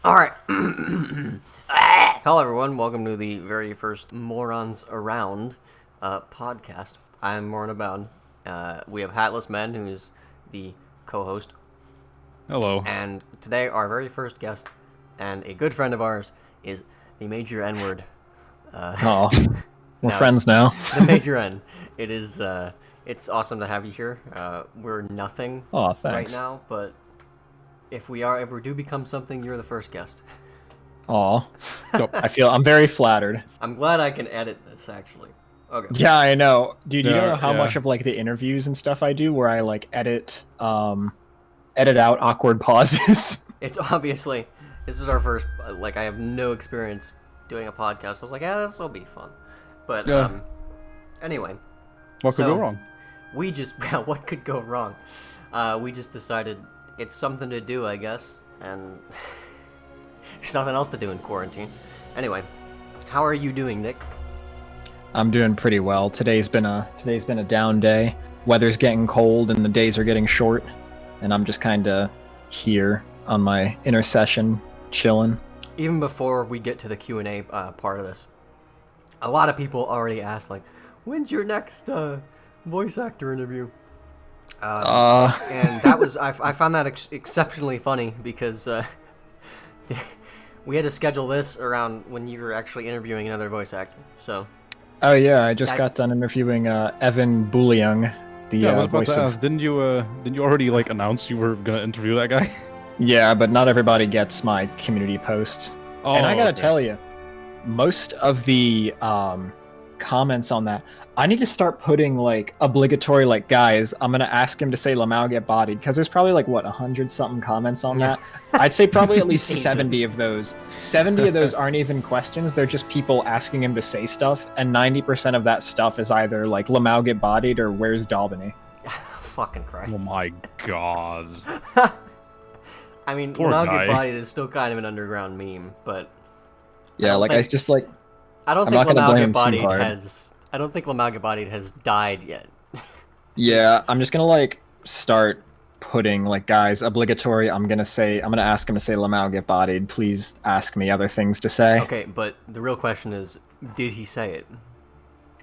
All right. Hello, everyone. Welcome to the very first Morons Around podcast. I'm Moron Abound. We have Hatless Men, who is the co-host. Hello. And today, our very first guest, and a good friend of ours, is the Major N-word. Oh, we're friends now. The Major N. It is. It's awesome to have you here. We're nothing right Thanks. now, but if we do become something, you're the first guest. Aw. I'm very flattered. I'm glad I can edit this, actually. Okay. Yeah, I know. Dude, you don't know how yeah. much of like the interviews and stuff I do where I like edit out awkward pauses. It's obviously, this is our first, like, I have no experience doing a podcast. I was like, yeah, this will be fun. But, anyway. What could go wrong? We just, what could go wrong? We just decided it's something to do, I guess, and there's nothing else to do in quarantine. Anyway, how are you doing, Nick? I'm doing pretty well. Today's been a down day. Weather's getting cold and the days are getting short, and I'm just kind of here on my inner session, chilling. Even before we get to the Q and A part of this, a lot of people already asked, like, when's your next voice actor interview? And that was I found that exceptionally funny because we had to schedule this around when you were actually interviewing another voice actor. So. Oh yeah, I just got done interviewing Evan Bouliang, the I was about voice to of. ask, didn't you already like announce you were gonna interview that guy? Yeah, but not everybody gets my community posts. Oh, And I gotta okay. tell you, most of the comments on that, I need to start putting like obligatory, like, guys, I'm gonna ask him to say Lamau get bodied, because there's probably like, what, 100-something comments on that? I'd say probably at least 70 of those. 70 of those aren't even questions, they're just people asking him to say stuff, and 90% of that stuff is either like, Lamau get bodied, or where's Dalbany? Fucking Christ. Oh my god. I mean, Poor Lamau guy. Get Bodied is still kind of an underground meme, but Yeah, like, I just like, I don't I'm think not gonna Lamau blame Get him too Bodied hard. has died yet. yeah, I'm just gonna like start putting like, guys, obligatory, I'm gonna ask him to say Lamau get bodied, please ask me other things to say. Okay, but the real question is, did he say it?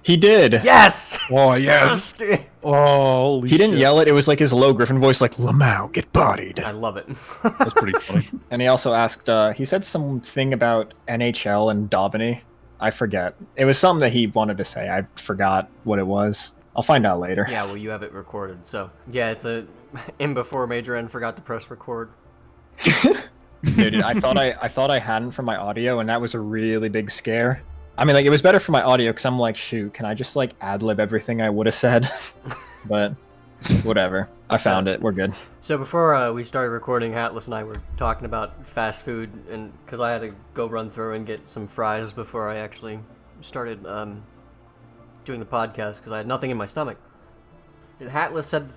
He did. Yes! Oh yes. Oh, holy He didn't shit. yell it, it was like his low Gryphon voice, like, Lamau get bodied. I love it. That's pretty funny. And he also asked, he said something about NHL and Dalbany. I forget. It was something that he wanted to say. I forgot what it was. I'll find out later. Yeah, well, you have it recorded, so. Yeah, it's in before Major N forgot to press record. Dude, I thought I hadn't for my audio, and that was a really big scare. I mean, like, it was better for my audio, because I'm like, shoot, can I just, like, ad-lib everything I would have said? But, whatever. I found it. We're good. So before we started recording, Hatless and I were talking about fast food, and because I had to go run through and get some fries before I actually started doing the podcast, because I had nothing in my stomach. And Hatless said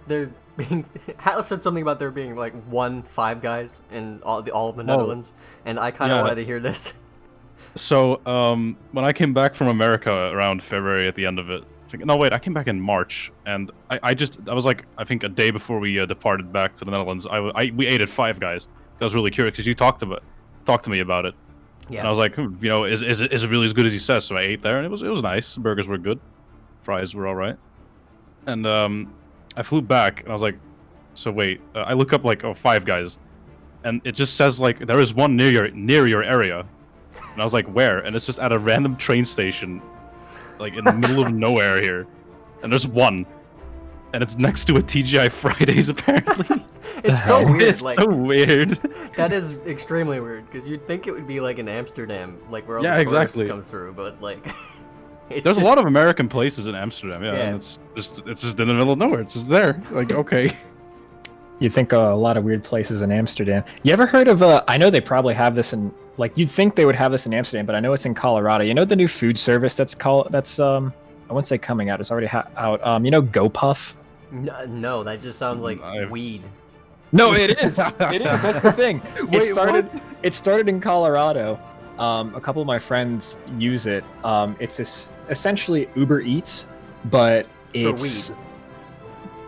Hatless said something about there being like Five Guys in all of the Netherlands, and I kind of Yeah. wanted to hear this. So, when I came back from America around February at the end of it, I came back in March, and I was like, I think a day before we departed back to the Netherlands, we ate at Five Guys. I was really curious because you talked to me about it, Yeah. and I was like, is it really as good as he says? So I ate there, and it was nice. Burgers were good, fries were all right, and I flew back, and I was like, so wait, I look up like Five Guys, and it just says like there is one near your area. And I was like, where? And it's just at a random train station, like in the middle of nowhere here. And there's one. And it's next to a TGI Fridays, apparently. It's so weird. It's like so weird. that is extremely weird because you'd think it would be like in Amsterdam, like where all Yeah, the tourists exactly. come through, but like it's There's just, a lot of American places in Amsterdam, yeah. Yeah. And it's just in the middle of nowhere. It's just there. Like, okay. You think a lot of weird places in Amsterdam. You ever heard of, I know they probably have this in, like, you'd think they would have this in Amsterdam, but I know it's in Colorado. You know the new food service that's I wouldn't say coming out, it's already out. You know GoPuff? no, that just sounds like I've- weed. No, it is. It is. That's the thing. Wait, It started in Colorado. A couple of my friends use it. It's essentially Uber Eats, but it's weed.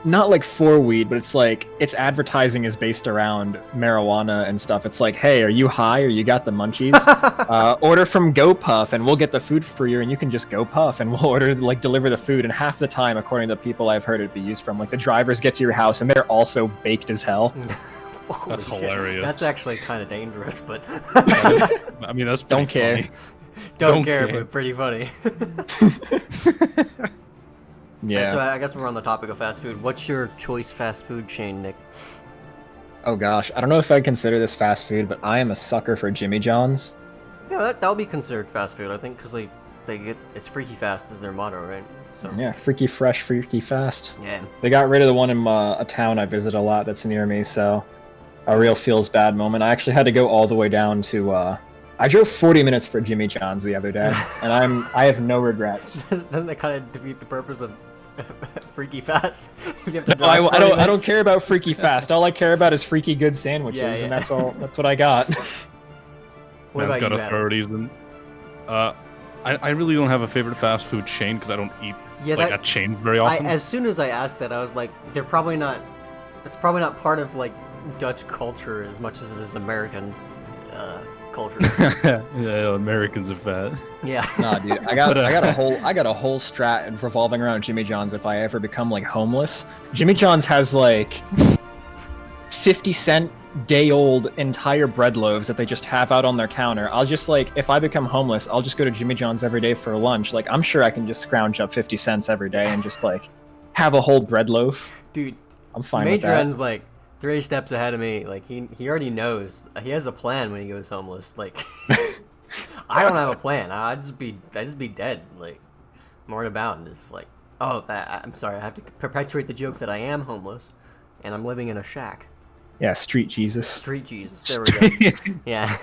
not like for weed, but it's like its advertising is based around marijuana and stuff. It's like, hey, are you high or you got the munchies? Order from GoPuff and we'll get the food for you, and you can just go puff and we'll deliver the food. And half the time, according to the people I've heard it be used from, like the drivers get to your house and they're also baked as hell. That's hilarious. That's actually kind of dangerous, but I mean, that's Don't pretty care. funny. don't care, but pretty funny. Yeah. So I guess we're on the topic of fast food. What's your choice fast food chain, Nick? Oh gosh, I don't know if I'd consider this fast food, but I am a sucker for Jimmy John's. Yeah, that'll be considered fast food, I think, because they get it's freaky fast is their motto, right? So Yeah, freaky fresh, freaky fast. yeah. They got rid of the one in a town I visit a lot that's near me, so a real feels bad moment. I actually had to go all the way down to. I drove 40 minutes for Jimmy John's the other day, and I have no regrets. Doesn't that kind of defeat the purpose of freaky fast? If you have to No, drive 40 I don't minutes? care about freaky fast. All I care about is freaky good sandwiches, Yeah, and yeah. that's all. That's what I got. What Man's about got you, Adam? authorities. And I really don't have a favorite fast food chain because I don't eat Yeah, like a chain very often. as soon as I asked that, I was like, they're probably not. It's probably not part of like Dutch culture as much as it is American culture. Yeah, Americans are fat. Yeah. Nah, dude, I got a whole strat revolving around Jimmy John's. If I ever become like homeless, Jimmy John's has like 50-cent day-old entire bread loaves that they just have out on their counter. I'll just like, if I become homeless, I'll just go to Jimmy John's every day for lunch. Like, I'm sure I can just scrounge up 50 cents every day and just like have a whole bread loaf. Dude, I'm fine with that. MajorN's like 3 steps ahead of me. Like he already knows. He has a plan when he goes homeless. Like I don't have a plan. I'd just be dead. Like more Abound is like, oh, I'm sorry. I have to perpetuate the joke that I am homeless, and I'm living in a shack. Yeah, Street Jesus. Street Jesus. There we go. Yeah.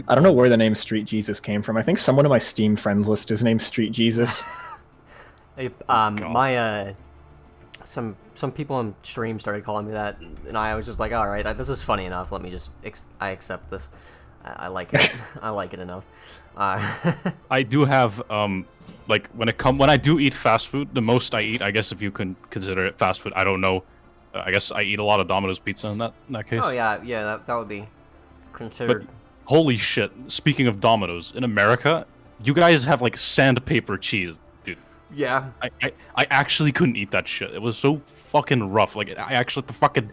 I don't know where the name Street Jesus came from. I think someone on my Steam friends list is named Street Jesus. My some people on stream started calling me that, and I was just like, all right, this is funny enough. Let me just I accept this. I like it. I like it enough. I do have like when I do eat fast food, the most I eat, I guess if you can consider it fast food, I don't know. I guess I eat a lot of Domino's pizza in that case. Oh yeah, that would be considered. But holy shit! Speaking of Domino's, in America, you guys have like sandpaper cheese, dude. Yeah. I actually couldn't eat that shit. It was so fucking rough. Like I actually had to fucking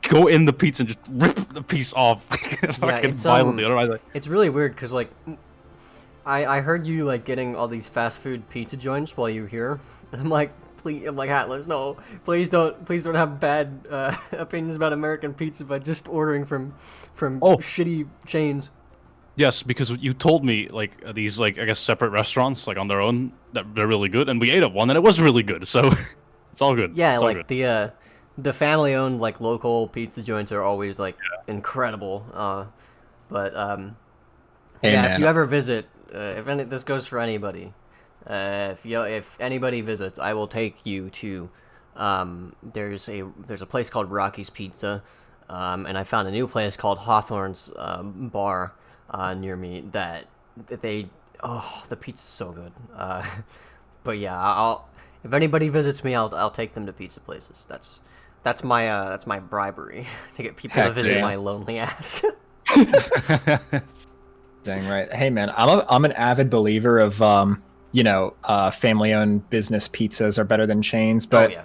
go in the pizza and just rip the piece off fucking it's, violently. Otherwise, It's really weird because like I heard you like getting all these fast food pizza joints while you were here. And I'm like, Atlas, no, please don't have bad opinions about American pizza by just ordering from shitty chains. yes, because you told me like these like I guess separate restaurants like on their own that they're really good, and we ate at one and it was really good. So it's all good. Yeah, it's all like good. the family owned like local pizza joints are always like incredible. But Hey, yeah, man. if you ever visit, this goes for anybody. If anybody visits, I will take you to. There's a place called Rocky's Pizza, and I found a new place called Hawthorne's Bar near me. That the pizza's so good. But yeah, if anybody visits me, I'll take them to pizza places. That's my bribery to get people to Heck visit yeah. my lonely ass. Dang right. Hey man, I'm an avid believer of family-owned business pizzas are better than chains, but yeah.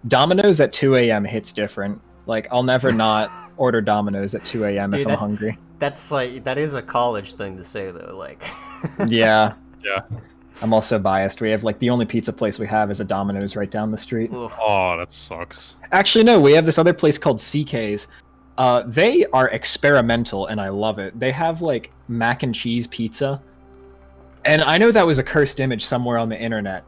Domino's at 2 a.m. hits different. Like I'll never not order Domino's at 2 a.m. if Dude, I'm hungry. That's like that is a college thing to say though. Like, Yeah. Yeah. I'm also biased. We have like the only pizza place we have is a Domino's right down the street. oof. Oh, that sucks. Actually, no, we have this other place called CK's. They are experimental, and I love it. They have like mac and cheese pizza, and I know that was a cursed image somewhere on the internet,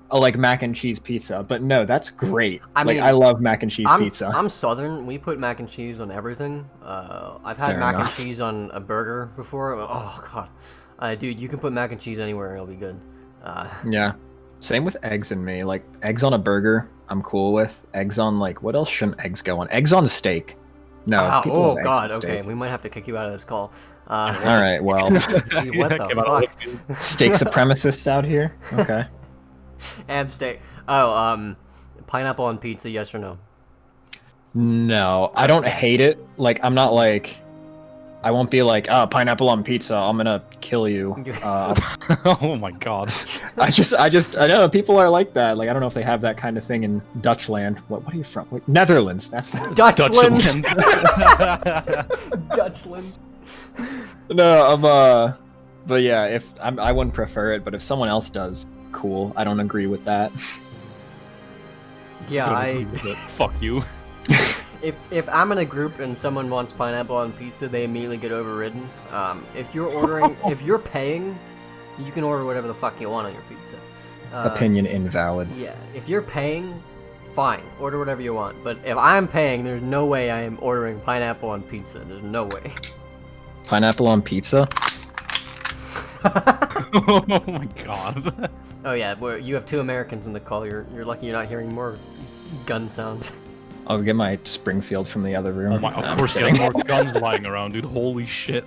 like mac and cheese pizza. But no, that's great. I mean, I love mac and cheese pizza. I'm Southern. We put mac and cheese on everything. I've had Fair mac enough. and cheese on a burger before. Oh god, dude, you can put mac and cheese anywhere and it'll be good. Yeah. Same with eggs and me. Like eggs on a burger, I'm cool with. Eggs on like what else shouldn't eggs go on? Eggs on steak. No. people oh love eggs god. on Okay, steak. we might have to kick you out of this call. All right. Well, Gee, what Yeah, the came out of fuck? left field. steak supremacists out here. Okay. Ab steak. Oh, Pineapple on pizza, yes or no? No, I don't hate it. Like, I'm not like, I won't be like, pineapple on pizza, I'm gonna kill you. Oh my god. I know people are like that. Like, I don't know if they have that kind of thing in Dutchland. What are you from? Wait, Netherlands. That's the Dutchland. Dutchland. No, but yeah, I wouldn't prefer it, but if someone else does, cool. I don't agree with that. Yeah, Fuck you. If I'm in a group and someone wants pineapple on pizza, they immediately get overridden. If you're ordering, if you're paying, you can order whatever the fuck you want on your pizza. Opinion invalid. Yeah, if you're paying, fine, order whatever you want. But if I'm paying, there's no way I am ordering pineapple on pizza. There's no way. Pineapple on pizza? Oh my god. Oh yeah, you have 2 Americans in the call. You're lucky you're not hearing more gun sounds. I'll get my Springfield from the other room. Of course, you have more guns lying around, dude. Holy shit.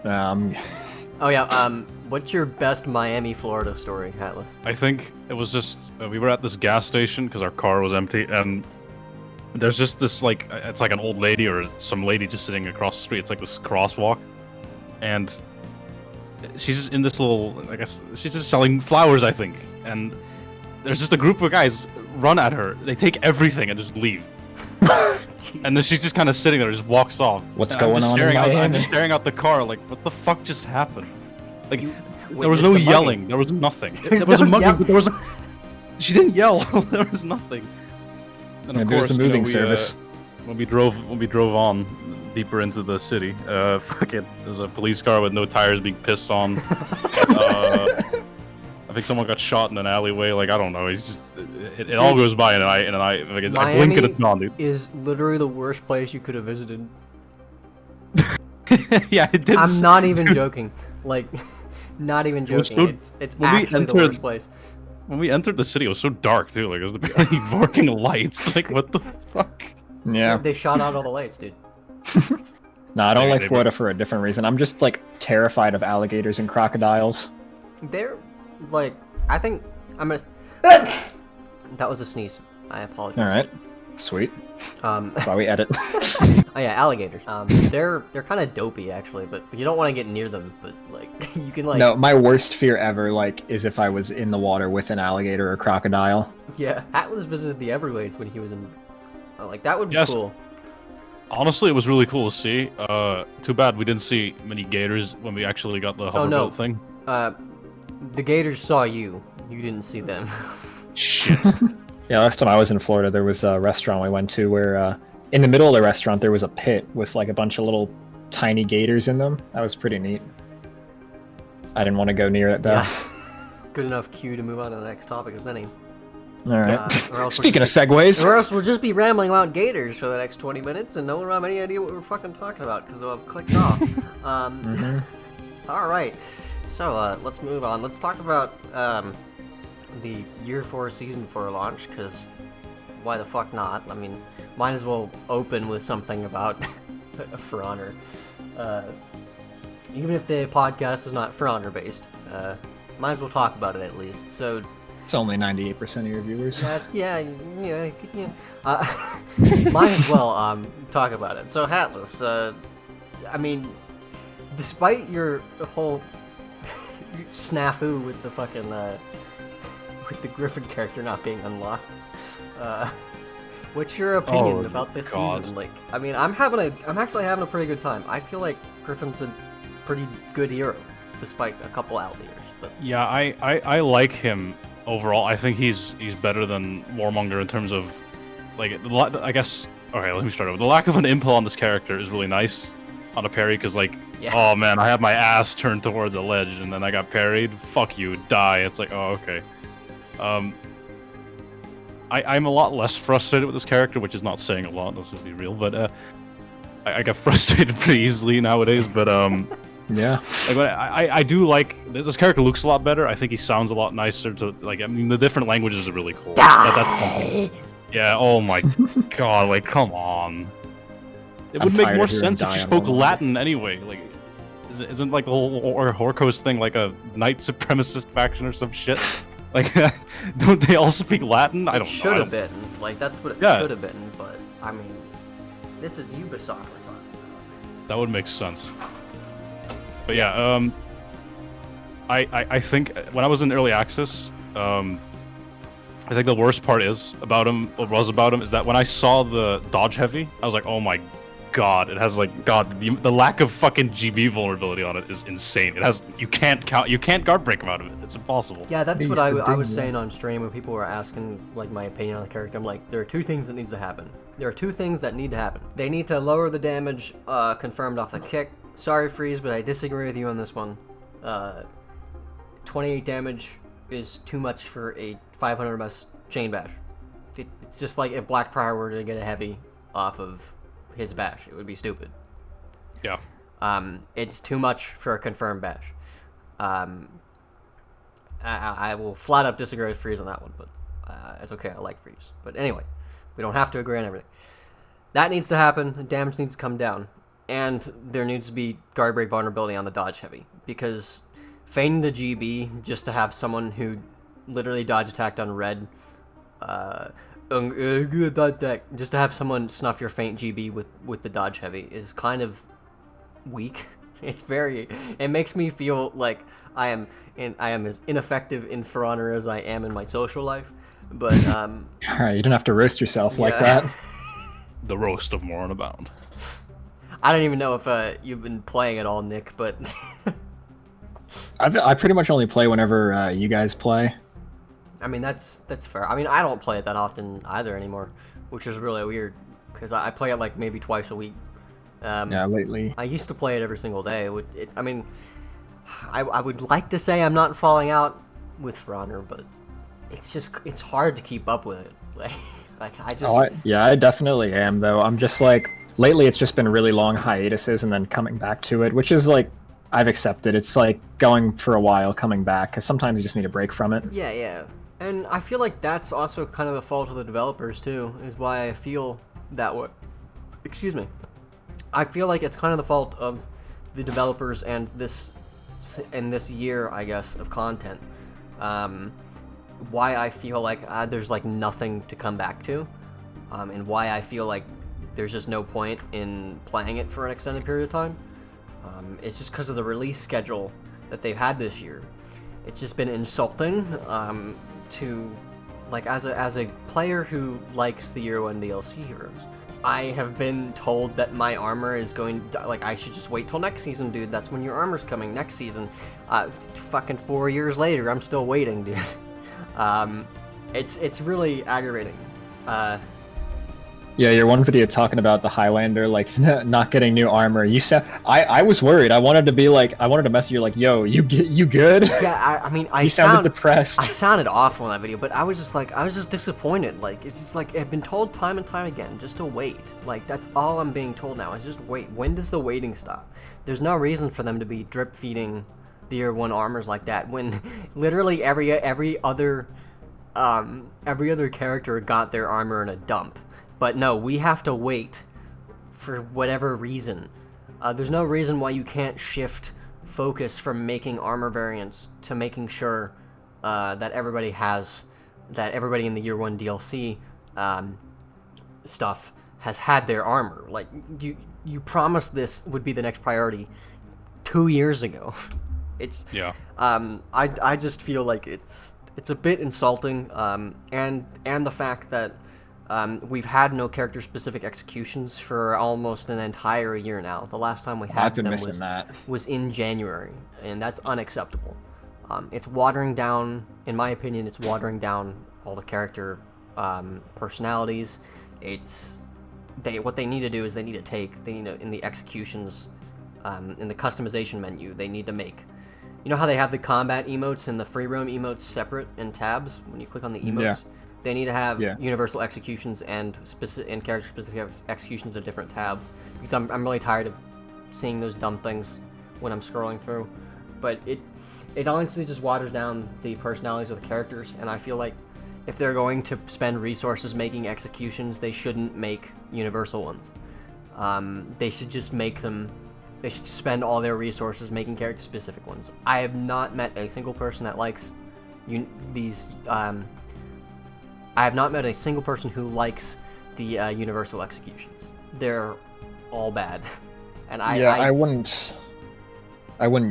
Oh yeah. What's your best Miami, Florida story, Atlas? I think it was just we were at this gas station because our car was empty, and there's just this like it's like an old lady or some lady just sitting across the street. It's like this crosswalk, and she's just in this little, I guess she's just selling flowers, I think, and there's just a group of guys run at her. They take everything and just leave. And then she's just kind of sitting there, just walks off. What's going on in Miami? I'm just staring out the car, like, what the fuck just happened? Like, there was no yelling. There was nothing. There was a mugging, but there was. She didn't yell. There was nothing. And Maybe it was the moving service. When we drove on deeper into the city, fucking, there was a police car with no tires being pissed on. I think someone got shot in an alleyway. Like, I don't know. It's just it all goes by in an eye. Like, I blink and it's gone, dude. Is literally the worst place you could have visited. Yeah, it did. I'm not even joking. Like, not even joking. It's actually the worst place. When we entered the city, it was so dark too. Like, it was the barely working lights. Like, what the fuck? Yeah. They shot out all the lights, dude. No, I don't like Florida for a different reason. I'm just like terrified of alligators and crocodiles. They're like, I think I'm gonna. That was a sneeze. I apologize. All right, sweet. That's why we edit. Oh yeah, alligators. They're kind of dopey actually, but you don't want to get near them. But like, you can like. No, my worst fear ever is if I was in the water with an alligator or crocodile. Yeah, Atlas visited the Everglades when he was in. Like that would be cool. Honestly, it was really cool to see. Too bad we didn't see many gators when we actually got the hoverboat thing. The gators saw you. You didn't see them. Shit. Yeah, last time I was in Florida, there was a restaurant we went to where in the middle of the restaurant there was a pit with like a bunch of little tiny gators in them. That was pretty neat. I didn't want to go near it though. Yeah. Good enough cue to move on to the next topic, is any. All right. Speaking of segues. Or else we'll just be rambling about gators for the next 20 minutes and no one will have any idea what we're fucking talking about because they'll have clicked off. All right. So let's move on. Let's talk about the Year 4 Season 4 launch, because why the fuck not? I mean, might as well open with something about For Honor. Even if the podcast is not For Honor based, might as well talk about it at least. So it's only 98% of your viewers. Yeah. Might as well talk about it. So Hatless, I mean, despite your whole snafu with the fucking with the Gryphon character not being unlocked, what's your opinion about this season? Like, I mean, I'm actually having a pretty good time. I feel like Gryphon's a pretty good hero, despite a couple outliers. But yeah, I like him overall. I think he's better than Warmonger in terms of, like, I guess. Okay, let me start over. The lack of an impel on this character is really nice on a parry, because like, oh man, I had my ass turned towards the ledge and then I got parried. Fuck you, die. It's like, oh okay. I'm a lot less frustrated with this character, which is not saying a lot. Let's just be real, but I get frustrated pretty easily nowadays. But yeah, like, I do like this character. Looks a lot better. I think he sounds a lot nicer. To like, I mean, the different languages are really cool. Yeah. Oh my god. Like, come on. It would make more sense if she spoke Latin anyway. Like, isn't like the whole Orcos thing like a white supremacist faction or some shit? Like, don't they all speak Latin? I don't know. Should have been. Like, that's what it Yeah. should have been, but, I mean, this is Ubisoft we're talking about. That would make sense. But yeah, I think when I was in early access, I think the worst part is about him is that when I saw the dodge heavy, I was like, oh my god, it has like the lack of fucking GB vulnerability on it is insane. It has you can't guard break him out of it. It's impossible. Yeah, that's what I was saying on stream when people were asking like my opinion on the character. I'm like, there are two things that needs to happen. There are two things that need to happen. They need to lower the damage confirmed off the kick. Sorry, Freeze, but I disagree with you on this one. 28 damage is too much for a 500 MS chain bash. It's just like if Black Prior were to get a heavy off of his bash, it would be stupid. Yeah. It's too much for a confirmed bash. I will flat up disagree with Freeze on that one, but it's okay. I like Freeze. But anyway, we don't have to agree on everything. That needs to happen. The damage needs to come down. And there needs to be guard break vulnerability on the dodge heavy. Because feigning the GB just to have someone who literally dodge attacked on red, just to have someone snuff your feint GB with the dodge heavy is kind of weak. It makes me feel like I am as ineffective in For Honor as I am in my social life. But Alright, you don't have to roast yourself like that. The roast of Moron Abound. I don't even know if you've been playing at all, Nick, but I pretty much only play whenever you guys play. I mean that's fair. I mean I don't play it that often either anymore, which is really weird because I play it like maybe twice a week. Yeah, lately. I used to play it every single day. I mean, I would like to say I'm not falling out with For Honor, but it's hard to keep up with it. Like I just. I definitely am though. I'm just like lately it's just been really long hiatuses and then coming back to it, which is like I've accepted. It's like going for a while, coming back, because sometimes you just need a break from it. Yeah. And I feel like that's also kind of the fault of the developers too, is why I feel that way. Excuse me. I feel like it's kind of the fault of the developers and this year, I guess, of content. Why I feel like there's like nothing to come back to, and why I feel like there's just no point in playing it for an extended period of time. It's just because of the release schedule that they've had this year. It's just been insulting to, like, as a player who likes the Year 1 DLC heroes. I have been told that my armor is going to, like, I should just wait till next season, dude. That's when your armor's coming, next season. Fucking 4 years later, I'm still waiting, dude. It's really aggravating. Yeah, your one video talking about the Highlander, like, not getting new armor. You said I was worried. I wanted to message you like, yo, you good? Yeah, I mean, you sounded depressed. I sounded awful in that video, but I was just disappointed. Like, it's just like, I've been told time and time again, just to wait. Like, that's all I'm being told now, is just wait. When does the waiting stop? There's no reason for them to be drip feeding the Year 1 armors like that, when literally every other character got their armor in a dump. But no, we have to wait for whatever reason. There's no reason why you can't shift focus from making armor variants to making sure that everybody in the Year 1 DLC stuff has had their armor. Like, you promised this would be the next priority 2 years ago. Yeah. I just feel like it's a bit insulting, and the fact that we've had no character-specific executions for almost an entire year now. The last time we had them was in January, and that's unacceptable. It's watering down, in my opinion, all the character personalities. What they need to do is they need to in the executions, in the customization menu, they need to make. You know how they have the combat emotes and the free roam emotes separate in tabs when you click on the emotes? Yeah. They need to have universal executions and character-specific executions of different tabs, because I'm really tired of seeing those dumb things when I'm scrolling through. But it honestly just waters down the personalities of the characters, and I feel like if they're going to spend resources making executions, they shouldn't make universal ones. They should just they should spend all their resources making character-specific ones. I have not met a single person that likes I have not met a single person who likes the universal executions. They're all bad, and I wouldn't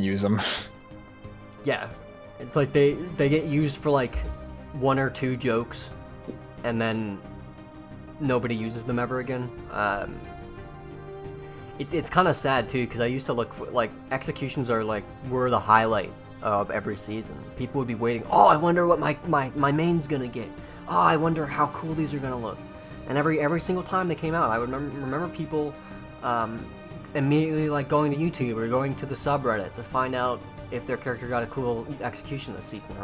use them. Yeah, it's like they get used for like 1 or 2 jokes, and then nobody uses them ever again. It's kind of sad too, because I used to look for, like, executions were the highlight of every season. People would be waiting. Oh, I wonder what my main's gonna get. Oh, I wonder how cool these are gonna look. And every single time they came out, I would remember people immediately like going to YouTube or going to the subreddit to find out if their character got a cool execution this season,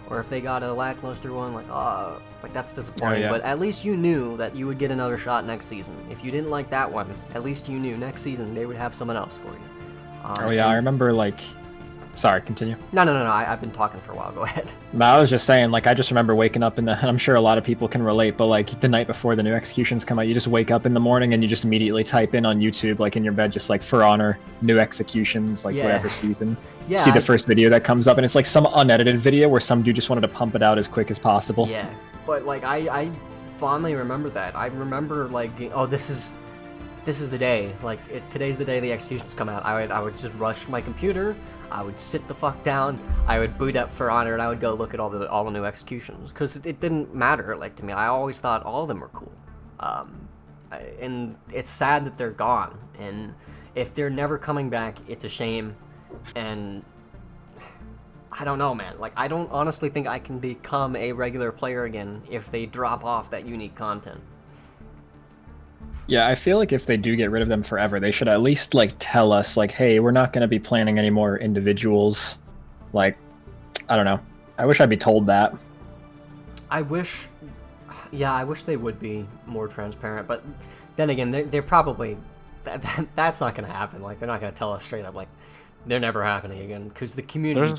or if they got a lackluster one, like that's disappointing. Oh, yeah. But at least you knew that you would get another shot next season. If you didn't like that one, at least you knew next season they would have someone else for you. I remember like. Sorry, continue. No. I've been talking for a while. Go ahead. No, I was just saying, like, I just remember waking up and I'm sure a lot of people can relate, but like the night before the new executions come out, you just wake up in the morning and you just immediately type in on YouTube, like in your bed, just like For Honor, new executions, like whatever season. Yeah. See the first video that comes up, and it's like some unedited video where some dude just wanted to pump it out as quick as possible. Yeah, but like I fondly remember that. I remember like, oh, this is the day. Like today's the day the executions come out. I would just rush my computer. I would sit the fuck down. I would boot up For Honor, and I would go look at all the new executions, because it didn't matter. Like, to me, I always thought all of them were cool. And it's sad that they're gone. And if they're never coming back, it's a shame. And I don't know, man. Like, I don't honestly think I can become a regular player again if they drop off that unique content. Yeah, I feel like if they do get rid of them forever, they should at least like tell us, like, hey, we're not going to be planning any more individuals. Like, I don't know. I wish I'd be told that. I wish they would be more transparent. But then again, they're probably that's not going to happen. Like, they're not going to tell us straight up, like, they're never happening again, because the community.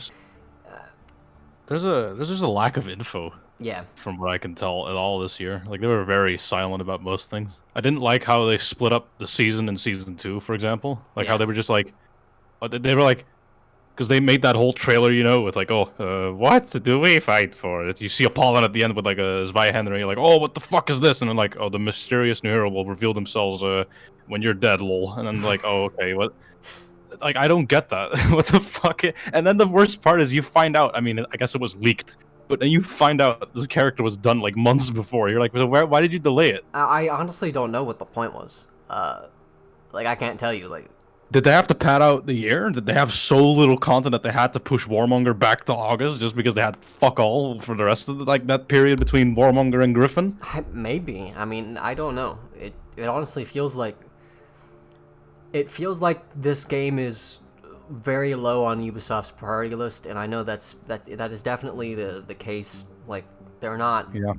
There's just a lack of info. Yeah. From what I can tell at all this year. Like, they were very silent about most things. I didn't like how they split up the season in season 2, for example. Like, how they were just like, they were like, because they made that whole trailer, you know, with like, what do we fight for? You see Apollon at the end with like a Zweihander, and you're like, oh, what the fuck is this? And then like, oh, the mysterious new hero will reveal themselves when you're dead, lol. And then like, oh, okay, what? Like, I don't get that. What the fuck? And then the worst part is you find out, I mean, I guess it was leaked, but then you find out this character was done like months before. You're like, so why did you delay it? I honestly don't know what the point was. Like, I can't tell you. Like, did they have to pad out the year? Did they have so little content that they had to push Warmonger back to August just because they had fuck all for the rest of that period between Warmonger and Gryphon? Maybe. I mean, I don't know. It honestly feels like this game is very low on Ubisoft's priority list, and I know that is definitely the case. Like, they're not. Yeah.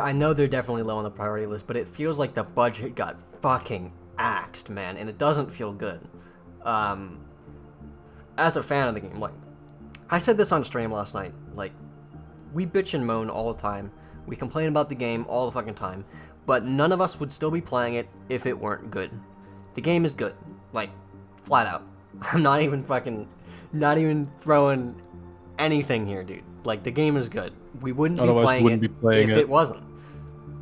I know they're definitely low on the priority list, but it feels like the budget got fucking axed, man, and it doesn't feel good. As a fan of the game, like, I said this on stream last night, like, we bitch and moan all the time. We complain about the game all the fucking time, but none of us would still be playing it if it weren't good. The game is good, like, flat out. I'm not even throwing anything here, dude. Like, the game is good. We wouldn't be playing it if it wasn't.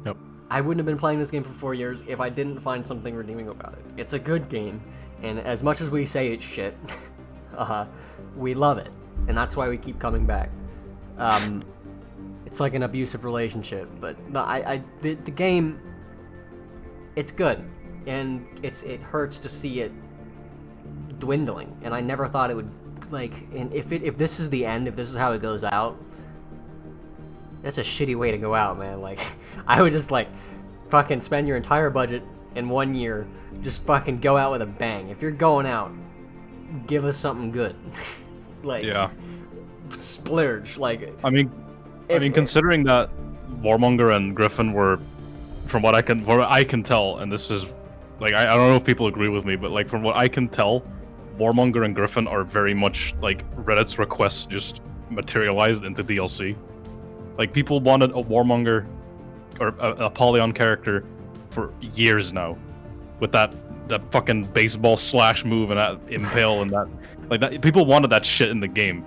Yep. I wouldn't have been playing this game for 4 years if I didn't find something redeeming about it. It's a good game, and as much as we say it's shit, we love it, and that's why we keep coming back. It's like an abusive relationship, but no, the game, it's good, and it hurts to see it dwindling, and I never thought it would, like, and if this is the end, if this is how it goes out, that's a shitty way to go out, man. Like, I would just, like, fucking spend your entire budget in 1 year, just fucking go out with a bang. If you're going out, give us something good. Like, yeah, splurge. Like, I mean, considering that Warmonger and Gryphon were, from what I can tell, and this is, like, I don't know if people agree with me, but, like, from what I can tell, Warmonger and Gryphon are very much like Reddit's requests just materialized into DLC. Like, people wanted a Warmonger or a Apollyon character for years now, with that fucking baseball slash move and that impale and that, like, that, people wanted that shit in the game.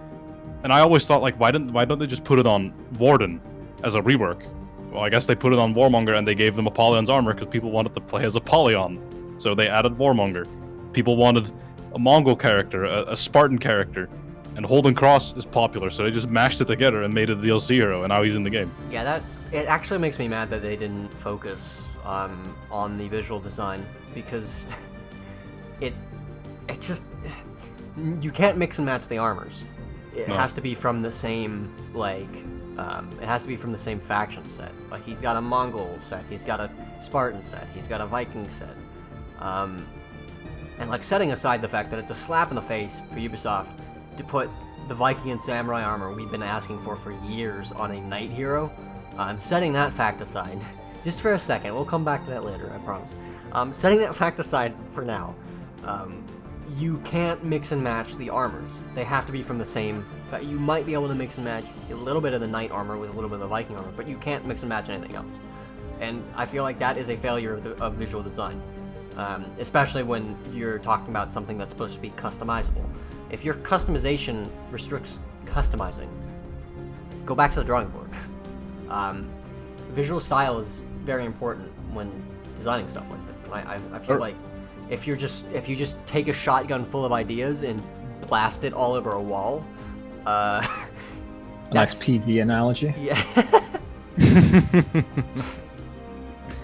And I always thought, like, why don't they just put it on Warden as a rework? Well, I guess they put it on Warmonger and they gave them Apollyon's armor because people wanted to play as Apollyon. So they added Warmonger. People wanted a Mongol character, a Spartan character, and Holden Cross is popular, so they just mashed it together and made it a DLC hero, and now he's in the game. Yeah, it actually makes me mad that they didn't focus on the visual design, because it just, you can't mix and match the armors. It has to be from the same, like, it has to be from the same faction set. Like, he's got a Mongol set, he's got a Spartan set, he's got a Viking set. And, like, setting aside the fact that it's a slap in the face for Ubisoft to put the Viking and Samurai armor we've been asking for years on a Knight hero, setting that fact aside, just for a second, we'll come back to that later, I promise. Setting that fact aside for now, you can't mix and match the armors. They have to be from the same. You might be able to mix and match a little bit of the Knight armor with a little bit of the Viking armor, but you can't mix and match anything else. And I feel like that is a failure of visual design, especially when you're talking about something that's supposed to be customizable. If your customization restricts customizing, go back to the drawing board. Visual style is very important when designing stuff like this. I feel like if you just take a shotgun full of ideas and blast it all over a wall, a nice PV analogy. Yeah.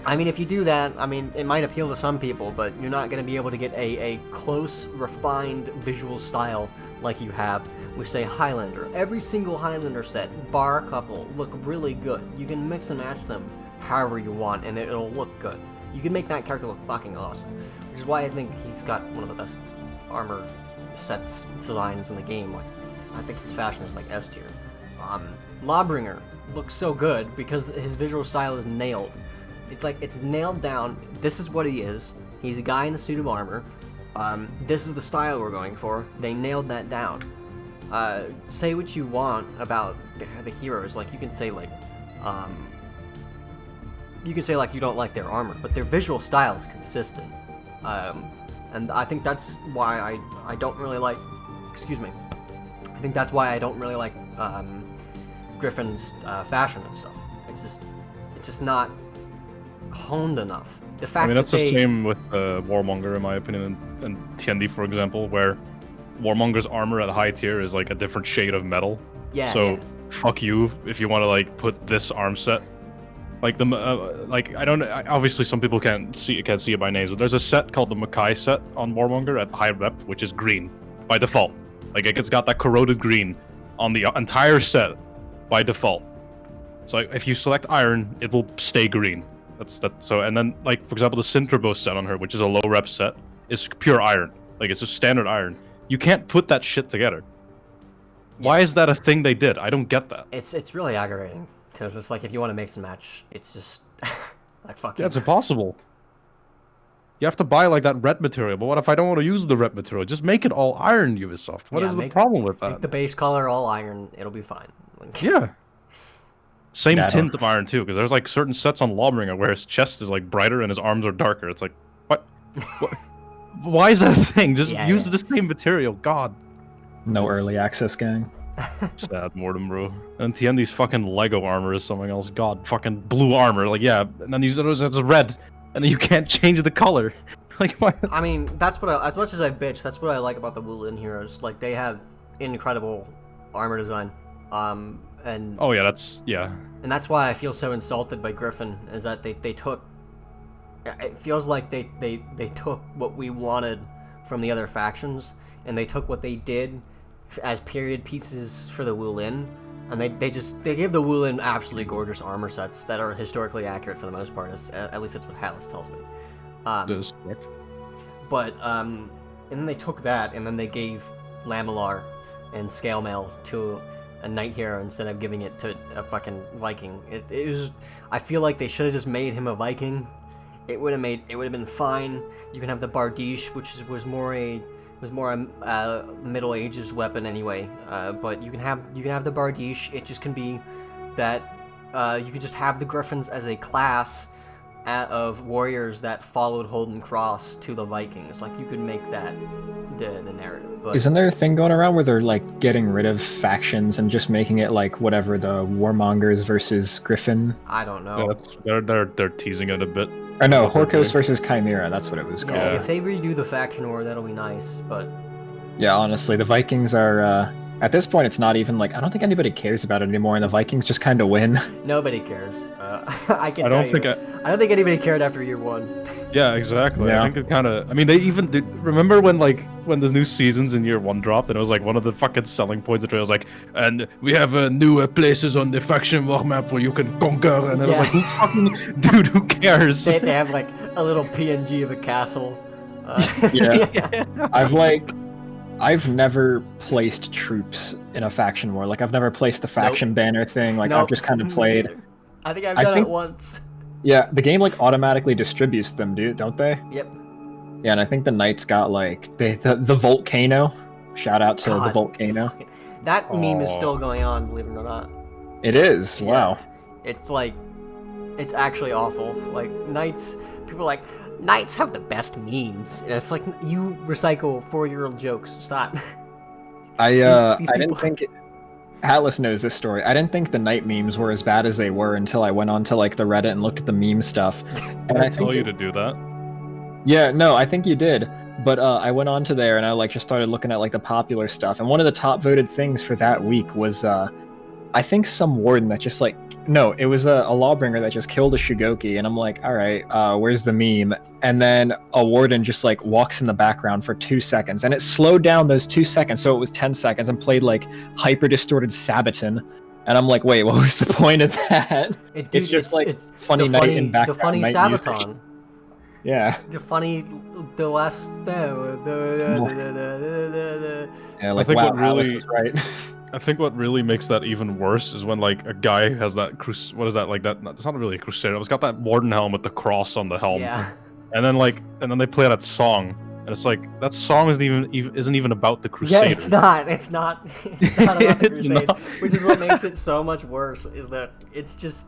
I mean, if you do that, I mean, it might appeal to some people, but you're not going to be able to get a close, refined visual style like you have with, say, Highlander. Every single Highlander set, bar a couple, look really good. You can mix and match them however you want, and it'll look good. You can make that character look fucking awesome, which is why I think he's got one of the best armor sets designs in the game. Like, I think his fashion is like S tier. Lawbringer looks so good because his visual style is nailed. It's like, it's nailed down. This is what he is. He's a guy in a suit of armor. This is the style we're going for. They nailed that down. Say what you want about the heroes. Like, you can say like you don't like their armor, but their visual style is consistent. And I think that's why I don't really like. Excuse me. I think that's why I don't really like Gryphon's fashion and stuff. It's just not honed enough. The fact, I mean, that's the same with Warmonger, in my opinion, and TND, for example, where Warmonger's armor at high tier is like a different shade of metal. Yeah. So fuck you if you want to like put this arm set. Like the like I don't obviously some people can't see it by names, but there's a set called the Makai set on Warmonger at high rep, which is green by default. Like it's got that corroded green on the entire set by default. So if you select iron, it will stay green. That's that. So, and then, like, for example, the Synthrobo set on her, which is a low rep set, is pure iron. Like, it's just standard iron. You can't put that shit together. Yeah. Why is that a thing they did? I don't get that. It's really aggravating, because it's like, if you want to mix and match, it's just like fucking. Yeah, it's impossible. You have to buy like that ret material, but what if I don't want to use the ret material? Just make it all iron, Ubisoft. What is the problem with that? Make the base color all iron. It'll be fine. Yeah. Same tint of iron too, because there's like certain sets on Lawbringer where his chest is like brighter and his arms are darker. It's like, what? Why is that a thing? Just use the same material. God. No early access, gang. Sad Mortem, bro. And TND's fucking Lego armor is something else. God, fucking blue armor. Like, yeah, and then these others it's red, and then you can't change the color. Like, what? I mean, that's what as much as I bitch, that's what I like about the Wulin heroes. Like, they have incredible armor design. And oh yeah, and that's why I feel so insulted by Gryphon, is that they took, it feels like they took what we wanted from the other factions, and they took what they did as period pieces for the Wulin, and they gave the Wulin absolutely gorgeous armor sets that are historically accurate for the most part. At least that's what Hatless tells me. But and then they took that, and then they gave Lamilar and Scale Mail to a Knight hero instead of giving it to a fucking Viking. It was. I feel like they should have just made him a Viking. It would have been fine. You can have the Bardiche, which was more a Middle Ages weapon anyway. But you can have the Bardiche. It just can be that you could just have the Gryphons as a class of warriors that followed Holden Cross to the Vikings. Like, you could make that the narrative. But Isn't there a thing going around where they're like getting rid of factions and just making it like whatever, the Warmongers versus Gryphon? I don't know. Yeah, they're teasing it a bit. Or no, What they're Horkos doing. versus Chimera, that's what it was called. Yeah, Yeah. if they redo the faction war, that'll be nice. But Yeah, honestly, the Vikings are, at this point, it's not even like, I don't think anybody cares about it anymore, and the Vikings just kind of win. nobody cares. I can I tell don't think you. I don't think anybody cared after year 1. Yeah, exactly. Yeah. I think it kind of. I mean, they even did. Remember when the new seasons in year 1 dropped, and it was like one of the fucking selling points of it was like, and we have new places on the faction war map where you can conquer, and it was like, who fucking dude, who cares? They have like a little PNG of a castle. Yeah. I've never placed troops in a faction war. Like, I've never placed the faction banner thing. Like, I've just kind of played. I think I've I done think- it once. Yeah, the game like automatically distributes them, don't they? Yep. Yeah, and I think the Knights got like the volcano. Shout out to the God. volcano. That meme is Aw. still going on, believe it or not. It is. Yeah. Wow. It's like, it's actually awful. Like, Knights, people are like, Knights have the best memes. And it's like, you recycle 4-year-old jokes. Stop. These These I didn't people- think Atlas knows this story. I didn't think the Knight memes were as bad as they were until I went on to like the Reddit and looked at the meme stuff. And I I tell think you to do that. Yeah, no, I think you did. But I went on to there and I like just started looking at like the popular stuff. And one of the top voted things for that week was I think some warden that just like no, it was a lawbringer that just killed a Shugoki, and I'm like, all right, where's the meme? And then a warden just like walks in the background for 2 seconds, and it slowed down those 2 seconds, so it was 10 seconds, and played like hyper distorted Sabaton. And I'm like, wait, what was the point of that? It's just like funny the night funny, in background the funny night music. Sabaton. Yeah, The last. yeah, like think wow, what Atlas really- was right. I think what really makes that even worse is when like a guy has that what is that like that? It's not really a crusader. It's got that warden helm with the cross on the helm, Yeah. and then they play that song, and it's like that song isn't even about the crusader. Yeah, it's not. It's not. It's not about the It's Crusade, not. which is what makes it so much worse. Is that it's just.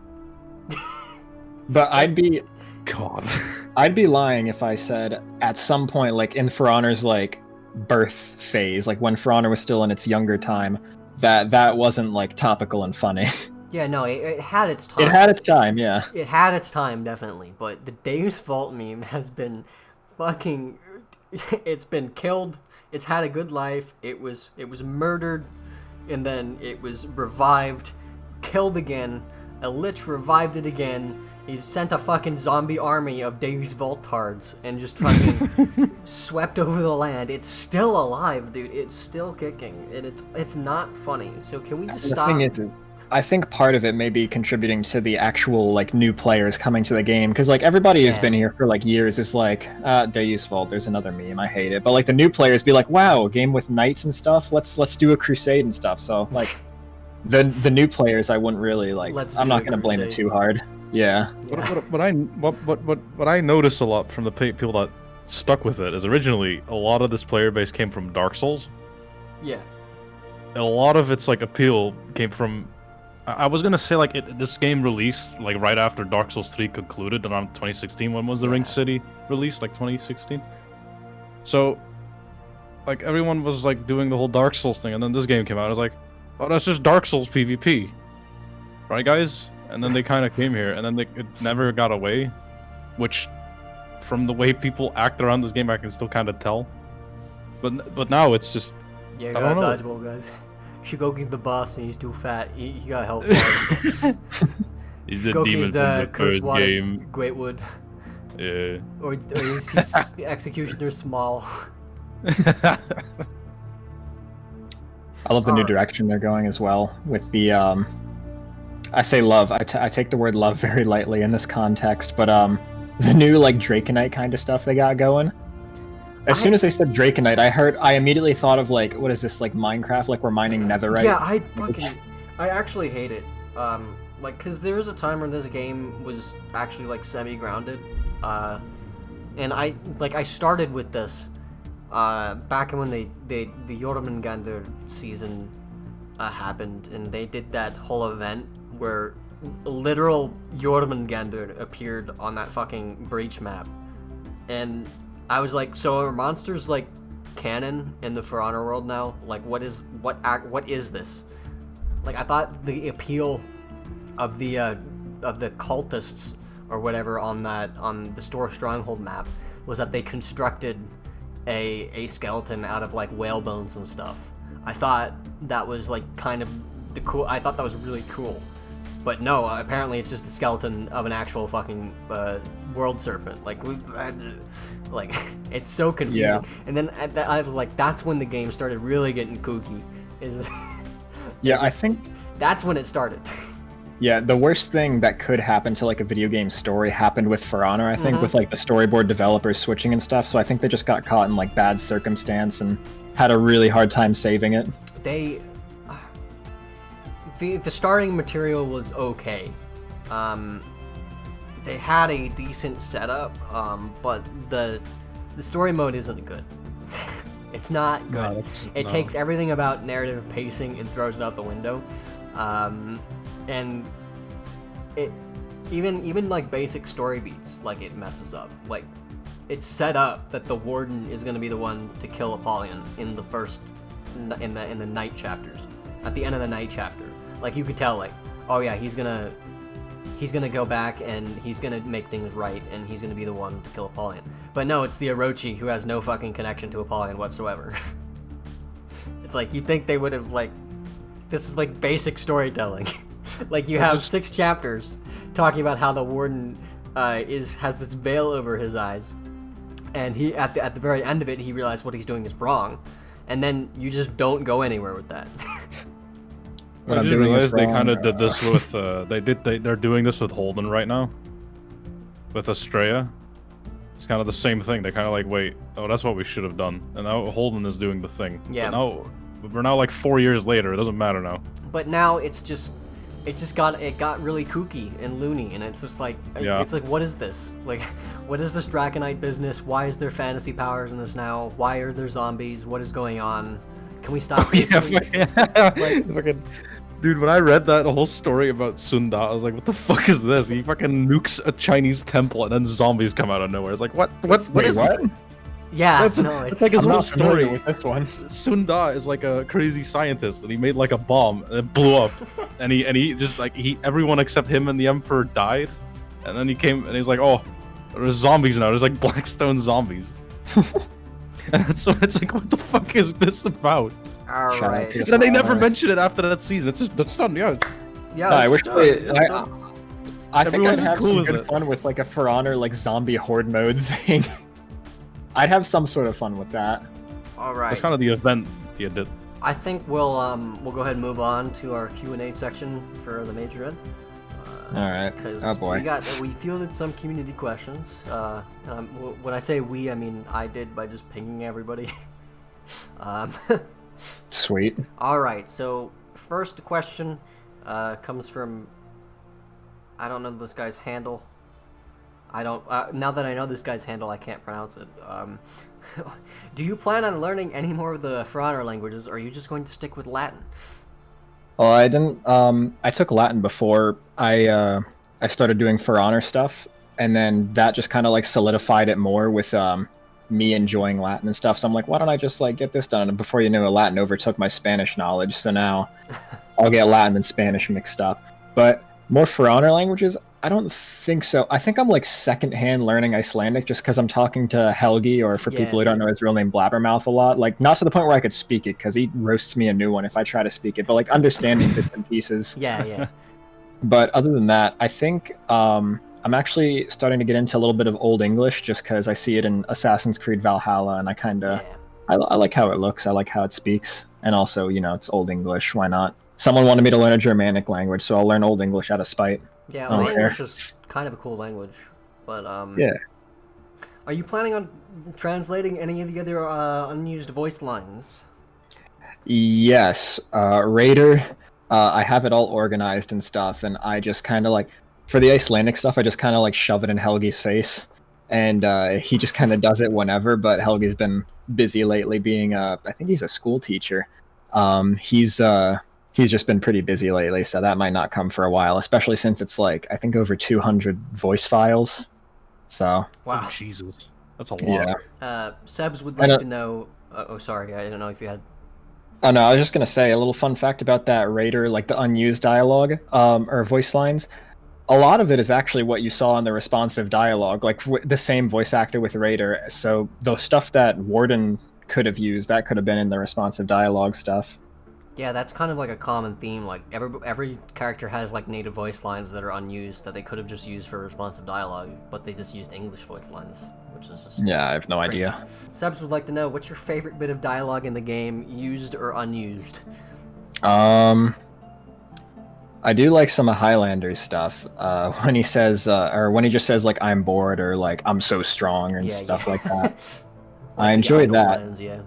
But I'd be lying if I said at some point, like in For Honor's like birth phase, like when For Honor was still in its younger time, that wasn't like topical and funny. Yeah, no, it had its time. It had its time, yeah. It had its time, definitely. But the Deus Vault meme has been fucking. It's been killed. It's had a good life. It was murdered, and then it was revived, killed again. A lich revived it again. He's sent a fucking zombie army of Deus Voltards and just fucking swept over the land. It's still alive, dude. It's still kicking, and it's not funny. So can we just The stop? thing is, I think part of it may be contributing to the actual like new players coming to the game, because like everybody who's Yeah. been here for like years is like, Deus Vault, there's another meme, I hate it. But like the new players be like, wow, a game with knights and stuff. Let's do a crusade and stuff. So like the new players, I wouldn't really like. Let's I'm do not a gonna blame it crusade. too hard. Yeah. Yeah. What I notice a lot from the people that stuck with it is originally a lot of this player base came from Dark Souls, Yeah. and a lot of its like appeal came from. I was gonna say like this game released like right after Dark Souls 3 concluded around 2016. When was the Ring Yeah. City released? Like 2016. So, like everyone was like doing the whole Dark Souls thing, and then this game came out. I was like, oh, that's just Dark Souls PvP, right, guys? And then they kind of came here, and then it never got away, which, from the way people act around this game, I can still kind of tell. But now it's just Yeah, I got don't know. dodgeball, guys. Shugoki's the boss and he's too fat. He got help. he's the Shugoki's demon from the cursed third water game. Greatwood. Yeah. Or he's the executioner small. I love the new Alright. direction they're going as well with the I say love. I take the word love very lightly in this context, but the new like Draconite kind of stuff they got going. As soon as they said Draconite, I immediately thought of like, what is this, like Minecraft, like we're mining netherite? Yeah, I actually hate it. Like, cause there was a time when this game was actually like semi-grounded, and I started with this, back when the Jormungandr season happened, and they did that whole event where literal Jormungandr appeared on that fucking breach map, and I was like, so are monsters like canon in the For Honor world now. Like, what is this? Like, I thought the appeal of the cultists or whatever on the Store Stronghold map was that they constructed a skeleton out of like whale bones and stuff. I thought that was like kind of I thought that was really cool. But no, apparently it's just the skeleton of an actual fucking world serpent. Like, it's so confusing. Yeah. And then I was like, that's when the game started really getting kooky. I think that's when it started. Yeah, the worst thing that could happen to like a video game story happened with For Honor, I think, with like the storyboard developers switching and stuff. So I think they just got caught in like bad circumstance and had a really hard time saving it. The starting material was okay. They had a decent setup, but the story mode isn't good. It's not good. It takes everything about narrative pacing and throws it out the window. And it even like basic story beats, like, it messes up. Like, it's set up that the Warden is going to be the one to kill Apollyon in the first in the night chapters. At the end of the night chapter, like, you could tell, like, oh yeah, he's gonna go back and he's gonna make things right and he's gonna be the one to kill Apollyon. But no, it's the Orochi who has no fucking connection to Apollyon whatsoever. It's like, you'd think they would have, like, this is like basic storytelling. Like, you have 6 chapters talking about how the Warden has this veil over his eyes, and he at the very end of it he realized what he's doing is wrong, and then you just don't go anywhere with that. I just realized they kind of did this with they're doing this with Holden right now, with Estrella. It's kind of the same thing. They kind of like, wait, oh, that's what we should have done, and now Holden is doing the thing. Yeah. But we're now like 4 years later. It doesn't matter now. But now it got really kooky and loony, and it's just like, it's like, what is this? Like, what is this Draconite business? Why is there fantasy powers in this now? Why are there zombies? What is going on? Can we stop this? Dude, when I read that whole story about Sunda, I was like, what the fuck is this? He fucking nukes a Chinese temple and then zombies come out of nowhere. It's like, what is what? Yeah, it's like his whole story with this one. Sunda is like a crazy scientist, and he made like a bomb, and it blew up, and he just like everyone except him and the Emperor died, and then he came and he's like, oh, there's zombies now. There's like Blackstone zombies. And so it's like, what the fuck is this about? All right. And then they never mention it after that season. It's just that's done. Yeah. Yeah. No, I think I'd have cool some good fun with like a For Honor like zombie horde mode thing. I'd have some sort of fun with that. All right. That's kind of the event you did. I think we'll go ahead and move on to our Q&A section for the MajorN. All right. Oh boy. We fielded some community questions. When I say we, I mean I did by just pinging everybody. Sweet. All right. So first question comes from, I don't know this guy's handle. Now that I know this guy's handle, I can't pronounce it. Do you plan on learning any more of the For Honor languages, or are you just going to stick with Latin? Well, I didn't. I took Latin before I started doing For Honor stuff, and then that just kind of like solidified it more with me enjoying Latin and stuff. So I'm like, why don't I just like get this done? And before you know it, Latin overtook my Spanish knowledge. So now I'll get Latin and Spanish mixed up. But more For Honor languages, I don't think so. I think I'm like secondhand learning Icelandic just because I'm talking to Helgi, or for people who don't know his real name, Blabbermouth, a lot. Like, not to the point where I could speak it, because he roasts me a new one if I try to speak it, but like understanding bits and pieces. Yeah. But other than that, I think I'm actually starting to get into a little bit of Old English just because I see it in Assassin's Creed Valhalla, and I kind of I like how it looks. I like how it speaks, and also, you know, it's Old English. Why not? Someone wanted me to learn a Germanic language, so I'll learn Old English out of spite. Yeah, Old English is kind of a cool language, but yeah. Are you planning on translating any of the other unused voice lines? Yes, Raider. I have it all organized and stuff, and I just kind of like, for the Icelandic stuff, I just kind of like shove it in Helgi's face, and he just kind of does it whenever. But Helgi's been busy lately, being I think he's a school teacher. He's just been pretty busy lately, so that might not come for a while, especially since it's like, I think over 200 voice files. So wow, Jesus, that's a lot. Yeah. Sebs would like to know Oh, sorry, I didn't know if you had. Oh no, I was just gonna say a little fun fact about that Raider, like the unused dialogue, or voice lines. A lot of it is actually what you saw in the responsive dialogue, like the same voice actor with Raider. So the stuff that Warden could have used, that could have been in the responsive dialogue stuff. Yeah, that's kind of like a common theme. Like every character has like native voice lines that are unused that they could have just used for responsive dialogue, but they just used English voice lines, which is just Yeah, I have no crazy. idea. Sebs would like to know, what's your favorite bit of dialogue in the game, used or unused? I do like some of Highlander's stuff. When he says, or when he just says like "I'm bored" or like "I'm so strong" and stuff like that. Like I enjoyed that. lines, yeah.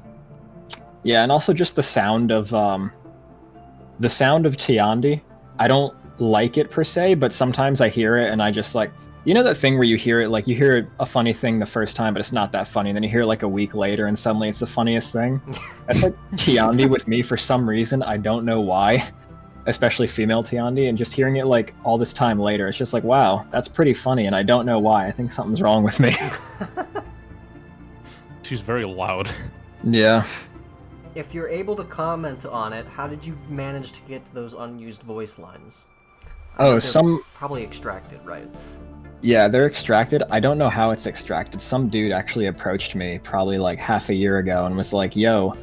Yeah, and also just the sound of Tiandi. I don't like it per se, but sometimes I hear it and I just like, you know that thing where you hear it, like you hear a funny thing the first time, but it's not that funny, and then you hear it like a week later and suddenly it's the funniest thing. That's like Tiandi with me for some reason. I don't know why, especially female Tiandi, and just hearing it like all this time later, it's just like, wow, that's pretty funny, and I don't know why. I think something's wrong with me. She's very loud. Yeah. If you're able to comment on it, how did you manage to get those unused voice lines? Oh, They're probably extracted, right? Yeah, they're extracted. I don't know how it's extracted. Some dude actually approached me probably like half a year ago and was like, yo,